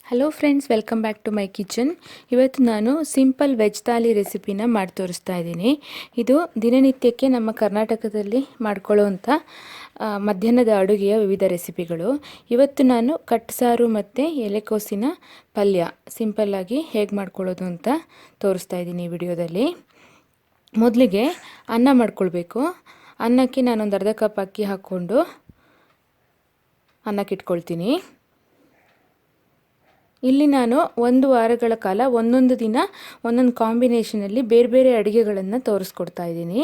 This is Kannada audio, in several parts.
Hello friends, welcome back to my kitchen. ಇವತ್ತು ನಾನು ಸಿಂಪಲ್ ವೆಜ್ ಥಾಲಿ ರೆಸಿಪಿನ ಮಾಡಿ ತೋರಿಸ್ತಾ ಇದ್ದೀನಿ. ಇದು ದಿನನಿತ್ಯಕ್ಕೆ ನಮ್ಮ ಕರ್ನಾಟಕದಲ್ಲಿ ಮಾಡ್ಕೊಳ್ಳೋವಂಥ ಮಧ್ಯಾಹ್ನದ ಅಡುಗೆಯ ವಿವಿಧ ರೆಸಿಪಿಗಳು. ಇವತ್ತು ನಾನು ಕಟ್ ಸಾರು ಮತ್ತು ಎಲೆಕೋಸಿನ ಪಲ್ಯ ಸಿಂಪಲ್ಲಾಗಿ ಹೇಗೆ ಮಾಡ್ಕೊಳ್ಳೋದು ಅಂತ ತೋರಿಸ್ತಾ ಇದ್ದೀನಿ ಈ ವಿಡಿಯೋದಲ್ಲಿ. ಮೊದಲಿಗೆ ಅನ್ನ ಮಾಡ್ಕೊಳ್ಬೇಕು. ಅನ್ನಕ್ಕೆ ನಾನೊಂದು ಅರ್ಧ ಕಪ್ ಅಕ್ಕಿ ಹಾಕ್ಕೊಂಡು ಅನ್ನಕ್ಕೆ ಇಟ್ಕೊಳ್ತೀನಿ. ಇಲ್ಲಿ ನಾನು 1 ವಾರಗಳ ಕಾಲ ಒಂದೊಂದು ದಿನ ಒಂದೊಂದು ಕಾಂಬಿನೇಷನಲ್ಲಿ ಬೇರೆ ಬೇರೆ ಅಡುಗೆಗಳನ್ನು ತೋರಿಸ್ಕೊಡ್ತಾ ಇದ್ದೀನಿ.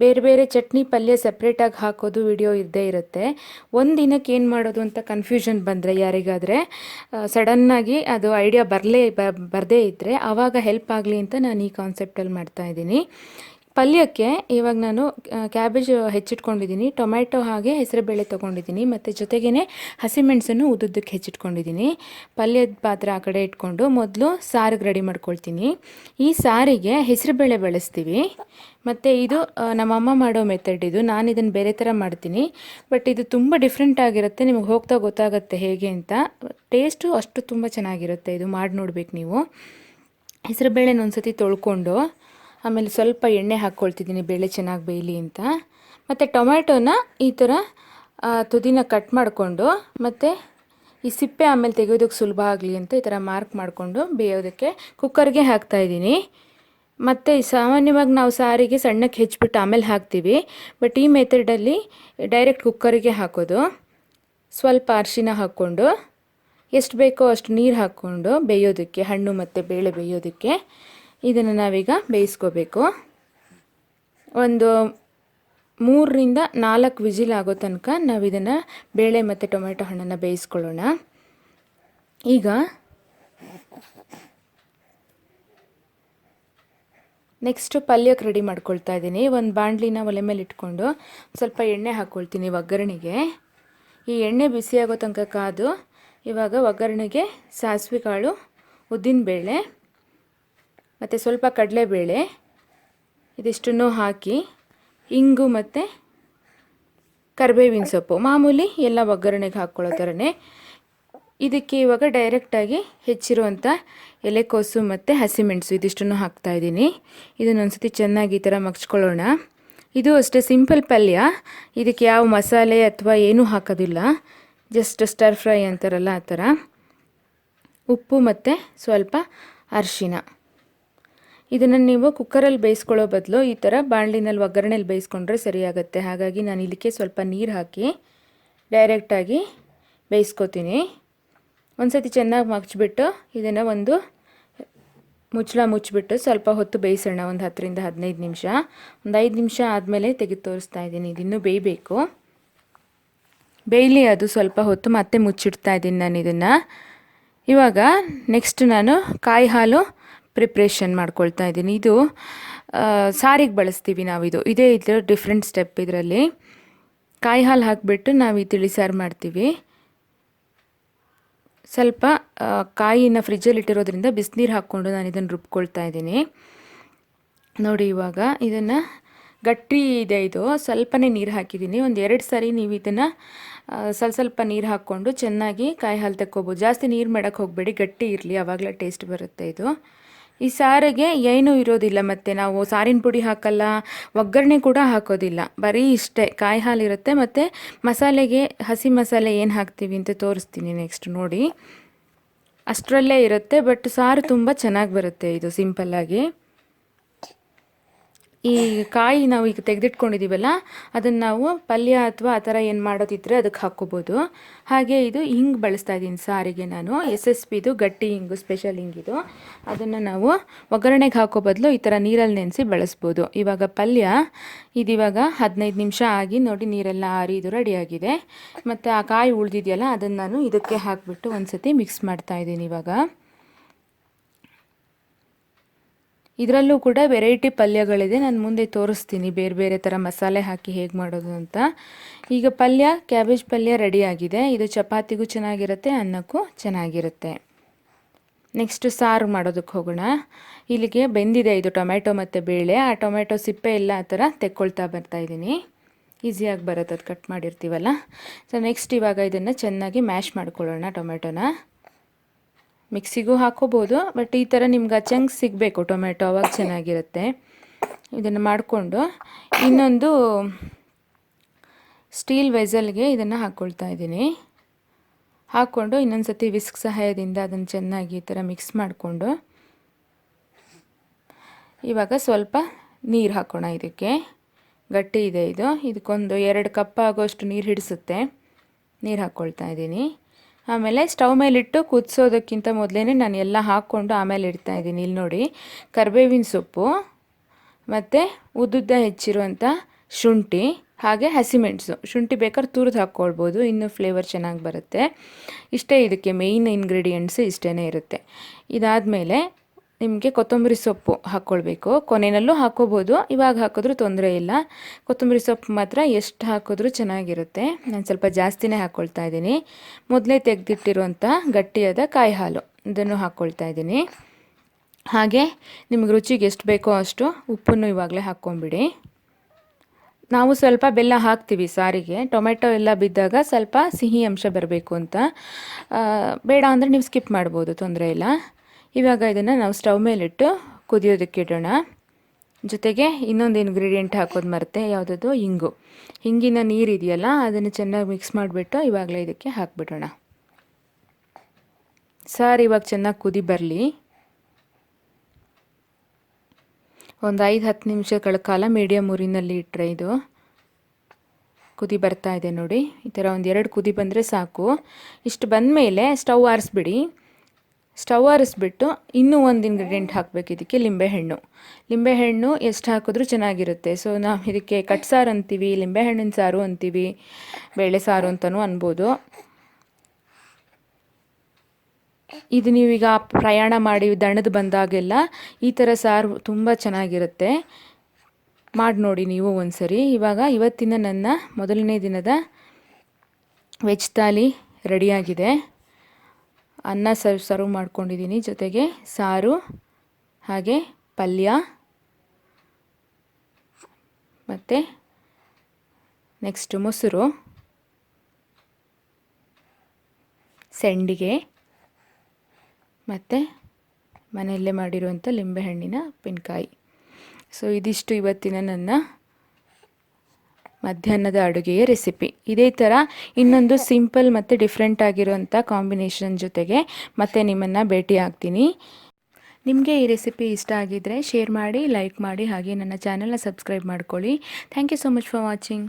ಬೇರೆ ಬೇರೆ ಚಟ್ನಿ ಪಲ್ಯ ಸಪ್ರೇಟಾಗಿ ಹಾಕೋದು ವಿಡಿಯೋ ಇದ್ದೇ ಇರುತ್ತೆ. ಒಂದು ದಿನಕ್ಕೆ ಏನು ಮಾಡೋದು ಅಂತ ಕನ್ಫ್ಯೂಷನ್ ಬಂದರೆ ಯಾರಿಗಾದರೆ ಸಡನ್ನಾಗಿ ಅದು ಐಡಿಯಾ ಬರದೇ ಇದ್ದರೆ ಆವಾಗ ಹೆಲ್ಪ್ ಆಗಲಿ ಅಂತ ನಾನು ಈ ಕಾನ್ಸೆಪ್ಟಲ್ಲಿ ಮಾಡ್ತಾಯಿದ್ದೀನಿ. ಪಲ್ಯಕ್ಕೆ ಇವಾಗ ನಾನು ಕ್ಯಾಬೇಜ್ ಹೆಚ್ಚಿಟ್ಕೊಂಡಿದ್ದೀನಿ, ಟೊಮ್ಯಾಟೊ ಹಾಗೆ ಹೆಸರುಬೇಳೆ ತೊಗೊಂಡಿದ್ದೀನಿ, ಮತ್ತು ಜೊತೆಗೇ ಹಸಿಮೆಣಸನ್ನು ಉದ್ದುದ್ದಕ್ಕೆ ಹೆಚ್ಚಿಟ್ಕೊಂಡಿದ್ದೀನಿ. ಪಲ್ಯದ ಪಾತ್ರೆ ಆ ಕಡೆ ಇಟ್ಕೊಂಡು ಮೊದಲು ಸಾರಿಗೆ ರೆಡಿ ಮಾಡ್ಕೊಳ್ತೀನಿ. ಈ ಸಾರಿಗೆ ಹೆಸರುಬೇಳೆ ಬಳಸ್ತೀವಿ, ಮತ್ತು ಇದು ನಮ್ಮಮ್ಮ ಮಾಡೋ ಮೆಥಡ್. ಇದು ನಾನು ಇದನ್ನು ಬೇರೆ ಥರ ಮಾಡ್ತೀನಿ, ಬಟ್ ಇದು ತುಂಬ ಡಿಫ್ರೆಂಟ್ ಆಗಿರುತ್ತೆ. ನಿಮಗೆ ಹೋಗ್ತಾ ಗೊತ್ತಾಗುತ್ತೆ ಹೇಗೆ ಅಂತ. ಟೇಸ್ಟು ಅಷ್ಟು ತುಂಬ ಚೆನ್ನಾಗಿರುತ್ತೆ. ಇದು ಮಾಡಿ ನೋಡ್ಬೇಕು ನೀವು. ಹೆಸರುಬೇಳೆನ ಒಂದ್ಸತಿ ತೊಳ್ಕೊಂಡು ಆಮೇಲೆ ಸ್ವಲ್ಪ ಎಣ್ಣೆ ಹಾಕ್ಕೊಳ್ತಿದ್ದೀನಿ ಬೇಳೆ ಚೆನ್ನಾಗಿ ಬೇಯಲಿ ಅಂತ. ಮತ್ತು ಟೊಮ್ಯಾಟೋನ ಈ ಥರ ತುದಿನ ಕಟ್ ಮಾಡಿಕೊಂಡು ಮತ್ತು ಈ ಸಿಪ್ಪೆ ಆಮೇಲೆ ತೆಗೆಯೋದಕ್ಕೆ ಸುಲಭ ಆಗಲಿ ಅಂತ ಈ ಥರ ಮಾರ್ಕ್ ಮಾಡಿಕೊಂಡು ಬೇಯೋದಕ್ಕೆ ಕುಕ್ಕರ್ಗೆ ಹಾಕ್ತಾಯಿದ್ದೀನಿ. ಮತ್ತು ಸಾಮಾನ್ಯವಾಗಿ ನಾವು ಸಾರಿಗೆ ಸಣ್ಣಕ್ಕೆ ಹೆಚ್ಚಿಬಿಟ್ಟು ಆಮೇಲೆ ಹಾಕ್ತೀವಿ, ಬಟ್ ಈ ಮೆಥಡಲ್ಲಿ ಡೈರೆಕ್ಟ್ ಕುಕ್ಕರಿಗೆ ಹಾಕೋದು. ಸ್ವಲ್ಪ ಅರಿಶಿನ ಹಾಕ್ಕೊಂಡು ಎಷ್ಟು ಬೇಕೋ ಅಷ್ಟು ನೀರು ಹಾಕ್ಕೊಂಡು ಬೇಯೋದಕ್ಕೆ, ಹಣ್ಣು ಮತ್ತು ಬೇಳೆ ಬೇಯೋದಕ್ಕೆ ಇದನ್ನು ನಾವೀಗ ಬೇಯಿಸ್ಕೋಬೇಕು. ಒಂದು 3ರಿಂದ 4 ವಿಜಿಲ್ ಆಗೋ ತನಕ ನಾವು ಇದನ್ನು ಬೇಳೆ ಮತ್ತು ಟೊಮೆಟೊ ಹಣ್ಣನ್ನು ಬೇಯಿಸ್ಕೊಳ್ಳೋಣ. ಈಗ ನೆಕ್ಸ್ಟು ಪಲ್ಯಕ್ಕೆ ರೆಡಿ ಮಾಡ್ಕೊಳ್ತಾ ಇದ್ದೀನಿ. ಒಂದು ಬಾಣಲಿನ ಒಲೆ ಮೇಲೆ ಇಟ್ಕೊಂಡು ಸ್ವಲ್ಪ ಎಣ್ಣೆ ಹಾಕ್ಕೊಳ್ತೀನಿ ಒಗ್ಗರಣೆಗೆ. ಈ ಎಣ್ಣೆ ಬಿಸಿಯಾಗೋ ತನಕ ಕಾದು ಇವಾಗ ಒಗ್ಗರಣೆಗೆ ಸಾಸಿವೆ ಕಾಳು, ಉದ್ದಿನಬೇಳೆ ಮತ್ತು ಸ್ವಲ್ಪ ಕಡಲೆಬೇಳೆ ಇದಿಷ್ಟನ್ನು ಹಾಕಿ, ಇಂಗು ಮತ್ತು ಕರಿಬೇವಿನ ಸೊಪ್ಪು ಮಾಮೂಲಿ ಎಲ್ಲ ಒಗ್ಗರಣೆಗೆ ಹಾಕ್ಕೊಳ್ಳೋ ಥರನೇ ಇದಕ್ಕೆ ಇವಾಗ ಡೈರೆಕ್ಟಾಗಿ ಹೆಚ್ಚಿರುವಂಥ ಎಲೆಕೋಸು ಮತ್ತು ಹಸಿಮೆಣಸು ಇದಿಷ್ಟನ್ನು ಹಾಕ್ತಾಯಿದ್ದೀನಿ. ಇದನ್ನೊಂದ್ಸತಿ ಚೆನ್ನಾಗಿ ಈ ಥರ ಮಗ್ಚ್ಕೊಳ್ಳೋಣ. ಇದು ಅಷ್ಟೇ ಸಿಂಪಲ್ ಪಲ್ಯ. ಇದಕ್ಕೆ ಯಾವ ಮಸಾಲೆ ಅಥವಾ ಏನೂ ಹಾಕೋದಿಲ್ಲ, ಜಸ್ಟ್ ಸ್ಟರ್ ಫ್ರೈ ಅಂತಾರಲ್ಲ ಆ ಥರ. ಉಪ್ಪು ಮತ್ತು ಸ್ವಲ್ಪ ಅರಿಶಿನ. ಇದನ್ನು ನೀವು ಕುಕ್ಕರಲ್ಲಿ ಬೇಯಿಸ್ಕೊಳ್ಳೋ ಬದಲು ಈ ಥರ ಬಾಣಲಿನಲ್ಲಿ ಒಗ್ಗರಣೆಯಲ್ಲಿ ಬೇಯಿಸ್ಕೊಂಡ್ರೆ ಸರಿಯಾಗುತ್ತೆ. ಹಾಗಾಗಿ ನಾನು ಇದಕ್ಕೆ ಸ್ವಲ್ಪ ನೀರು ಹಾಕಿ ಡೈರೆಕ್ಟಾಗಿ ಬೇಯಿಸ್ಕೊತೀನಿ. ಒಂದು ಸತಿ ಚೆನ್ನಾಗಿ ಮಗ್ಚಿಬಿಟ್ಟು ಇದನ್ನು ಒಂದು ಮುಚ್ಚಳ ಮುಚ್ಚಿಬಿಟ್ಟು ಸ್ವಲ್ಪ ಹೊತ್ತು ಬೇಯಿಸೋಣ. ಒಂದು 10ರಿಂದ 15 ನಿಮಿಷ. ಒಂದು 5 ನಿಮಿಷ ಆದಮೇಲೆ ತೆಗೆದು ತೋರಿಸ್ತಾ ಇದ್ದೀನಿ. ಇದಿನ್ನೂ ಬೇಯಬೇಕು. ಬೇಯಲಿ ಅದು ಸ್ವಲ್ಪ ಹೊತ್ತು, ಮತ್ತೆ ಮುಚ್ಚಿಡ್ತಾ ಇದ್ದೀನಿ ನಾನು ಇದನ್ನು. ಇವಾಗ ನೆಕ್ಸ್ಟ್ ನಾನು ಕಾಯಿ ಹಾಲು ಪ್ರಿಪ್ರೇಷನ್ ಮಾಡ್ಕೊಳ್ತಾ ಇದ್ದೀನಿ. ಇದು ಸಾರಿಗೆ ಬಳಸ್ತೀವಿ ನಾವು. ಇದೇ ಇದರ ಡಿಫ್ರೆಂಟ್ ಸ್ಟೆಪ್. ಇದರಲ್ಲಿ ಕಾಯಿ ಹಾಲು ಹಾಕಿಬಿಟ್ಟು ನಾವು ಈ ತಿಳಿ ಸಾರು ಮಾಡ್ತೀವಿ. ಸ್ವಲ್ಪ ಕಾಯಿನ ಫ್ರಿಜ್ಜಲ್ಲಿ ಇಟ್ಟಿರೋದ್ರಿಂದ ಬಿಸಿನೀರು ಹಾಕ್ಕೊಂಡು ನಾನು ಇದನ್ನು ರುಬ್ಕೊಳ್ತಾ ಇದ್ದೀನಿ. ನೋಡಿ ಇವಾಗ ಇದನ್ನು ಗಟ್ಟಿ ಇದೆ, ಇದು ಸ್ವಲ್ಪನೇ ನೀರು ಹಾಕಿದ್ದೀನಿ. ಒಂದು 2 ಸಾರಿ ನೀವು ಇದನ್ನು ಸ್ವಲ್ಪ ನೀರು ಹಾಕ್ಕೊಂಡು ಚೆನ್ನಾಗಿ ಕಾಯಿ ಹಾಲು ತಕ್ಕೋಬೋದು. ಜಾಸ್ತಿ ನೀರು ಮಾಡೋಕ್ಕೆ ಹೋಗಬೇಡಿ, ಗಟ್ಟಿ ಇರಲಿ, ಆವಾಗಲೇ ಟೇಸ್ಟ್ ಬರುತ್ತೆ ಇದು. ಈ ಸಾರಿಗೆ ಏನೂ ಇರೋದಿಲ್ಲ, ಮತ್ತು ನಾವು ಸಾರಿನ ಪುಡಿ ಹಾಕಲ್ಲ, ಒಗ್ಗರಣೆ ಕೂಡ ಹಾಕೋದಿಲ್ಲ, ಬರೀ ಇಷ್ಟೇ ಕಾಯಿ ಹಾಲು ಇರುತ್ತೆ. ಮತ್ತು ಮಸಾಲೆಗೆ ಹಸಿ ಮಸಾಲೆ ಏನು ಹಾಕ್ತೀವಿ ಅಂತ ತೋರಿಸ್ತೀನಿ ನೆಕ್ಸ್ಟ್ ನೋಡಿ. ಅಷ್ಟರಲ್ಲೇ ಇರುತ್ತೆ, ಬಟ್ ಸಾರು ತುಂಬ ಚೆನ್ನಾಗಿ ಬರುತ್ತೆ ಇದು ಸಿಂಪಲ್ಲಾಗಿ. ಈ ಕಾಯಿ ನಾವು ಈಗ ತೆಗೆದಿಟ್ಕೊಂಡಿದ್ದೀವಲ್ಲ, ಅದನ್ನು ನಾವು ಪಲ್ಯ ಅಥವಾ ಆ ಥರ ಏನು ಮಾಡೋದಿದ್ರೆ ಅದಕ್ಕೆ ಹಾಕ್ಕೋಬೋದು. ಹಾಗೆ ಇದು ಹಿಂಗೆ ಬಳಸ್ತಾ ಇದ್ದೀನಿ ಸಾರಿಗೆ ನಾನು. SSPದು ಗಟ್ಟಿ ಹಿಂಗು, ಸ್ಪೆಷಲ್ ಹಿಂಗಿದು. ಅದನ್ನು ನಾವು ಒಗ್ಗರಣೆಗೆ ಹಾಕೋ ಬದಲು ಈ ಥರ ನೀರಲ್ಲಿ ನೆನೆಸಿ ಬಳಸ್ಬೋದು. ಇವಾಗ ಪಲ್ಯ ಇದಿವಾಗ 15 ನಿಮಿಷ ಆಗಿ ನೋಡಿ, ನೀರೆಲ್ಲ ಆರಿ ಇದು ರೆಡಿಯಾಗಿದೆ. ಮತ್ತು ಆ ಕಾಯಿ ಉಳಿದಿದೆಯಲ್ಲ ಅದನ್ನು ನಾನು ಇದಕ್ಕೆ ಹಾಕಿಬಿಟ್ಟು ಒಂದು ಸತಿ ಮಿಕ್ಸ್ ಮಾಡ್ತಾಯಿದ್ದೀನಿ. ಇವಾಗ ಇದರಲ್ಲೂ ಕೂಡ ವೆರೈಟಿ ಪಲ್ಯಗಳಿದೆ, ನಾನು ಮುಂದೆ ತೋರಿಸ್ತೀನಿ ಬೇರೆ ಬೇರೆ ಥರ ಮಸಾಲೆ ಹಾಕಿ ಹೇಗೆ ಮಾಡೋದು ಅಂತ. ಈಗ ಪಲ್ಯ, ಕ್ಯಾಬೇಜ್ ಪಲ್ಯ ರೆಡಿಯಾಗಿದೆ. ಇದು ಚಪಾತಿಗೂ ಚೆನ್ನಾಗಿರುತ್ತೆ, ಅನ್ನಕ್ಕೂ ಚೆನ್ನಾಗಿರುತ್ತೆ. ನೆಕ್ಸ್ಟ್ ಸಾರು ಮಾಡೋದಕ್ಕೆ ಹೋಗೋಣ. ಇಲ್ಲಿಗೆ ಬೆಂದಿದೆ ಇದು ಟೊಮ್ಯಾಟೊ ಮತ್ತು ಬೇಳೆ. ಆ ಟೊಮ್ಯಾಟೊ ಸಿಪ್ಪೆ ಎಲ್ಲ ಆ ಥರ ತೆಕ್ಕೊಳ್ತಾ ಬರ್ತಾಯಿದ್ದೀನಿ. ಈಸಿಯಾಗಿ ಬರುತ್ತೆ, ಅದು ಕಟ್ ಮಾಡಿರ್ತೀವಲ್ಲ. ಸೊ ನೆಕ್ಸ್ಟ್ ಇವಾಗ ಇದನ್ನು ಚೆನ್ನಾಗಿ ಮ್ಯಾಶ್ ಮಾಡ್ಕೊಳ್ಳೋಣ ಟೊಮ್ಯಾಟೊನ. ಮಿಕ್ಸಿಗೂ ಹಾಕೋಬೋದು, ಬಟ್ ಈ ಥರ ನಿಮ್ಗೆ ಚಂಕ್ಸ್ ಸಿಗಬೇಕು ಟೊಮೆಟೊ, ಅವಾಗ ಚೆನ್ನಾಗಿರುತ್ತೆ. ಇದನ್ನು ಮಾಡಿಕೊಂಡು ಇನ್ನೊಂದು ಸ್ಟೀಲ್ ವೆಸಲ್ಗೆ ಇದನ್ನು ಹಾಕ್ಕೊಳ್ತಾ ಇದ್ದೀನಿ. ಹಾಕ್ಕೊಂಡು ಇನ್ನೊಂದು ಸತಿ ವಿಸ್ಕ್ ಸಹಾಯದಿಂದ ಅದನ್ನು ಚೆನ್ನಾಗಿ ಈ ಥರ ಮಿಕ್ಸ್ ಮಾಡಿಕೊಂಡು ಇವಾಗ ಸ್ವಲ್ಪ ನೀರು ಹಾಕೋಣ. ಇದಕ್ಕೆ ಗಟ್ಟಿ ಇದೆ ಇದು, ಇದಕ್ಕೊಂದು 2 ಕಪ್ ಆಗೋಷ್ಟು ನೀರು ಹಿಡಿಸುತ್ತೆ. ನೀರು ಹಾಕ್ಕೊಳ್ತಾ ಇದ್ದೀನಿ. ಆಮೇಲೆ ಸ್ಟವ್ ಮೇಲಿಟ್ಟು ಕುದಿಸೋದಕ್ಕಿಂತ ಮೊದಲೇ ನಾನು ಎಲ್ಲ ಹಾಕ್ಕೊಂಡು ಆಮೇಲೆ ಇಡ್ತಾ ಇದ್ದೀನಿ. ಇಲ್ಲಿ ನೋಡಿ, ಕರಿಬೇವಿನ ಸೊಪ್ಪು ಮತ್ತು ಉದ್ದುದ್ದ ಹೆಚ್ಚಿರುವಂಥ ಶುಂಠಿ, ಹಾಗೆ ಹಸಿಮೆಣಸು. ಶುಂಠಿ ಬೇಕಾದ್ರೆ ತುರಿದು ಹಾಕ್ಕೊಳ್ಬೋದು, ಇನ್ನೂ ಫ್ಲೇವರ್ ಚೆನ್ನಾಗಿ ಬರುತ್ತೆ. ಇಷ್ಟೇ ಇದಕ್ಕೆ ಮೇಯ್ನ್ ಇಂಗ್ರೀಡಿಯೆಂಟ್ಸ್ ಇಷ್ಟೇ ಇರುತ್ತೆ. ಇದಾದಮೇಲೆ ನಿಮಗೆ ಕೊತ್ತಂಬರಿ ಸೊಪ್ಪು ಹಾಕ್ಕೊಳ್ಬೇಕು. ಕೊನೆಯಲ್ಲೂ ಹಾಕ್ಕೋಬೋದು, ಇವಾಗ ಹಾಕಿದ್ರೂ ತೊಂದರೆ ಇಲ್ಲ. ಕೊತ್ತಂಬರಿ ಸೊಪ್ಪು ಮಾತ್ರ ಎಷ್ಟು ಹಾಕಿದ್ರೂ ಚೆನ್ನಾಗಿರುತ್ತೆ. ನಾನು ಸ್ವಲ್ಪ ಜಾಸ್ತಿನೇ ಹಾಕ್ಕೊಳ್ತಾ ಇದ್ದೀನಿ. ಮೊದಲೇ ತೆಗೆದಿಟ್ಟಿರುವಂಥ ಗಟ್ಟಿಯಾದ ಕಾಯಿ ಹಾಲು ಇದನ್ನು ಹಾಕ್ಕೊಳ್ತಾ ಇದ್ದೀನಿ. ಹಾಗೆ ನಿಮಗೆ ರುಚಿಗೆ ಎಷ್ಟು ಬೇಕೋ ಅಷ್ಟು ಉಪ್ಪನ್ನು ಇವಾಗಲೇ ಹಾಕ್ಕೊಂಬಿಡಿ. ನಾವು ಸ್ವಲ್ಪ ಬೆಲ್ಲ ಹಾಕ್ತೀವಿ ಸಾರಿಗೆ, ಟೊಮೆಟೊ ಎಲ್ಲ ಬಿದ್ದಾಗ ಸ್ವಲ್ಪ ಸಿಹಿ ಅಂಶ ಬರಬೇಕು ಅಂತ. ಬೇಡ ಅಂದರೆ ನೀವು ಸ್ಕಿಪ್ ಮಾಡ್ಬೋದು, ತೊಂದರೆ ಇಲ್ಲ. ಇವಾಗ ಇದನ್ನು ನಾವು ಸ್ಟವ್ ಮೇಲಿಟ್ಟು ಕುದಿಯೋದಕ್ಕೆ ಇಡೋಣ. ಜೊತೆಗೆ ಇನ್ನೊಂದು ಇಂಗ್ರೀಡಿಯೆಂಟ್ ಹಾಕೋದು ಮರೆತೆ, ಯಾವುದದು, ಹಿಂಗು. ಹಿಂಗಿನ ನೀರು ಇದೆಯಲ್ಲ, ಅದನ್ನು ಚೆನ್ನಾಗಿ ಮಿಕ್ಸ್ ಮಾಡಿಬಿಟ್ಟು ಇವಾಗಲೇ ಇದಕ್ಕೆ ಹಾಕ್ಬಿಡೋಣ. ಸಾರು ಇವಾಗ ಚೆನ್ನಾಗಿ ಕುದಿ ಬರಲಿ. ಒಂದು 5-10 ನಿಮಿಷಗಳ ಕಾಲ ಮೀಡಿಯಮ್ ಉರಿನಲ್ಲಿ ಇಟ್ಟರೆ ಇದು ಕುದಿ ಬರ್ತಾ ಇದೆ ನೋಡಿ. ಈ ಥರ ಒಂದು 2 ಕುದಿ ಬಂದರೆ ಸಾಕು. ಇಷ್ಟು ಬಂದಮೇಲೆ ಸ್ಟವ್ ಆರಿಸ್ಬಿಡಿ. ಸ್ಟವ್ ಆರಿಸ್ಬಿಟ್ಟು ಇನ್ನೂ ಒಂದು ಇಂಗ್ರೀಡಿಯೆಂಟ್ ಹಾಕಬೇಕು ಇದಕ್ಕೆ, ಲಿಂಬೆಹಣ್ಣು. ಲಿಂಬೆಹಣ್ಣು ಎಷ್ಟು ಹಾಕಿದ್ರೂ ಚೆನ್ನಾಗಿರುತ್ತೆ. ಸೊ ನಾವು ಇದಕ್ಕೆ ಕಟ್ ಸಾರು ಅಂತೀವಿ, ಲಿಂಬೆಹಣ್ಣಿನ ಸಾರು ಅಂತೀವಿ, ಬೇಳೆ ಸಾರು ಅಂತಲೂ ಅನ್ಬೋದು. ಇದು ನೀವೀಗ ಪ್ರಯಾಣ ಮಾಡಿ ದಣದು ಬಂದಾಗೆಲ್ಲ ಈ ಥರ ಸಾರು ತುಂಬ ಚೆನ್ನಾಗಿರುತ್ತೆ. ಮಾಡಿ ನೋಡಿ ನೀವು ಒಂದ್ಸರಿ. ಇವಾಗ ಇವತ್ತಿನ ನನ್ನ ಮೊದಲನೇ ದಿನದ ವೆಜ್ ಥಾಲಿ ರೆಡಿಯಾಗಿದೆ. ಅನ್ನ ಸರ್ವ್ ಮಾಡ್ಕೊಂಡಿದ್ದೀನಿ, ಜೊತೆಗೆ ಸಾರು, ಹಾಗೆ ಪಲ್ಯ, ಮತ್ತು ನೆಕ್ಸ್ಟ್ ಮೊಸರು, ಸೆಂಡಿಗೆ, ಮತ್ತು ಮನೆಯಲ್ಲೇ ಮಾಡಿರುವಂಥ ಲಿಂಬೆಹಣ್ಣಿನ ಉಪ್ಪಿನಕಾಯಿ. ಸೊ ಇದಿಷ್ಟು ಇವತ್ತಿನ ನನ್ನ ಮಧ್ಯಾಹ್ನದ ಅಡುಗೆಯ ರೆಸಿಪಿ. ಇದೇ ಥರ ಇನ್ನೊಂದು ಸಿಂಪಲ್ ಮತ್ತು ಡಿಫ್ರೆಂಟ್ ಆಗಿರುವಂಥ ಕಾಂಬಿನೇಷನ್ ಜೊತೆಗೆ ಮತ್ತೆ ನಿಮ್ಮನ್ನು ಭೇಟಿ ಆಗ್ತೀನಿ. ನಿಮಗೆ ಈ ರೆಸಿಪಿ ಇಷ್ಟ ಆಗಿದ್ದರೆ ಶೇರ್ ಮಾಡಿ, ಲೈಕ್ ಮಾಡಿ, ಹಾಗೆ ನನ್ನ ಚಾನಲ್ನ ಸಬ್ಸ್ಕ್ರೈಬ್ ಮಾಡ್ಕೊಳ್ಳಿ. Thank you so much for watching.